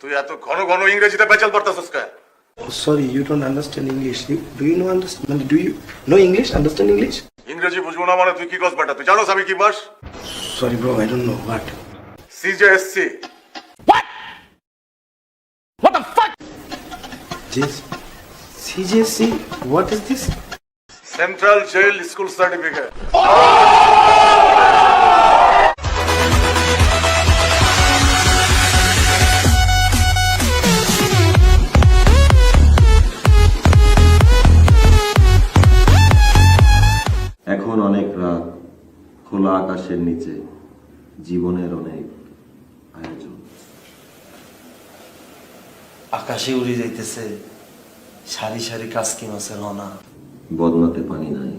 তুই এত ঘন ঘন ইংরেজিতে পেঁচাল পারতাছস কে? Sorry, you don't understand English. Do you know understand? Do you know English? Understand English? ইংরেজি বুঝবো না মানে তুই কি কস বেটা? তুই জানোস আমি কি বাস? Sorry, bro. I don't know what. CJSC. This CJC. What is this? Central jail school certificate. এখন অনেক রাত, খোলা আকাশের নিচে জীবনের অনেক আয়োজন। আকাশে উড়ে যাইতেছে সারি সারি কাসকি মাছের রনা। বদনাতে পানি নাই,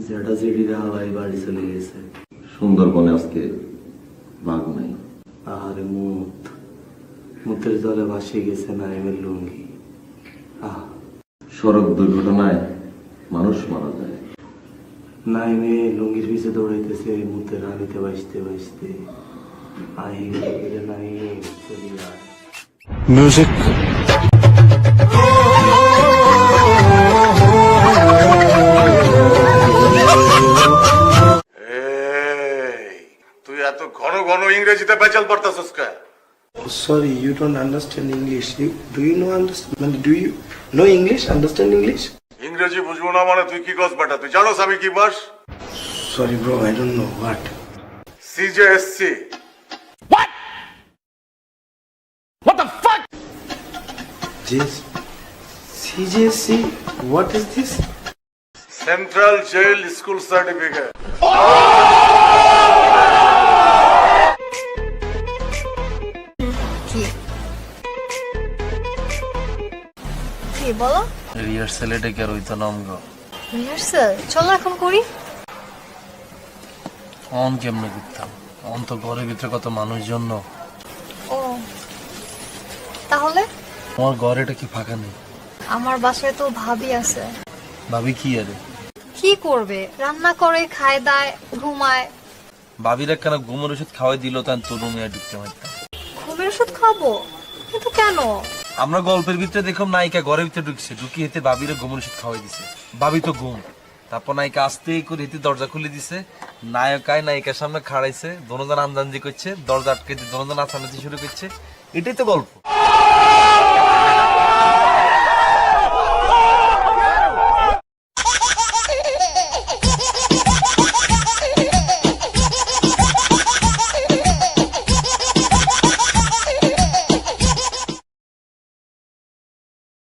জেডা জেডিরা হাওয়াই বাড়ি চলে গেছে। সুন্দরবনে আজকে বাঘ নাই। আরে মুতের জলে ভাসিয়ে গেছে নাইমের লুঙ্গি। সড়ক দুর্ঘটনায় মানুষ মারা যায়। নাইমে লুঙ্গির পিছে দৌড়াইতেছে মুতের হানিতে বাঁচতে বাঁচতে। আহির নাইম চলি যায় Music. তুই এত ঘন ঘন ইংরেজিতে পেঁচাল পারতাছস কে? Sorry, you don't understand English. Do you know understand? Do you know English? Understand English? ইংরেজি বুঝবো না মানে তুই কি কস বেটা? তুই জানোস আমি কি বাস? Sorry, bro. I don't know what. CJSC. This CJC. What is this? Central jail school certificate. কি বলো? রিহার্সালে ডেকে রইতো নামগ রিহার্সাল চলো এখন করি। অন কেমনে করতাম? অন তো ঘরের ভিতরে কত মানুষজন। ও তাহলে আমার ঘরেটা কি ফাঁকা নেই? আমার বাসায় তো ভাবি আছে। ভাবি কি আরে? কি করবে? রান্না করে, খায় দায়, ঘুমায়। ভাবির একখানা ঘুমের ওষুধ খাওয়াই দিল তার তো রুমে ঢুকতে পারতাম। ঘুমের ওষুধ খাবো? কিন্তু কেন? আমরা গল্পের ভিতরে দেখলাম নায়িকা ঘরের ভিতরে ঢুকছে, ঢুকিয়ে হেতে ভাবিরে ঘুমের ওষুধ খাওয়াই দিছে। ভাবি তো ঘুম। তারপর নায়িকা আস্তে করে হেতে দরজা খুলে দিছে। নায়কায় নায়িকার সামনে খাড়াইছে, দোনোজন আন্দান্দি করছে, দরজা আটকে দিয়ে দোনোজন নাচানাচি শুরু করছে। এটাই তো গল্প।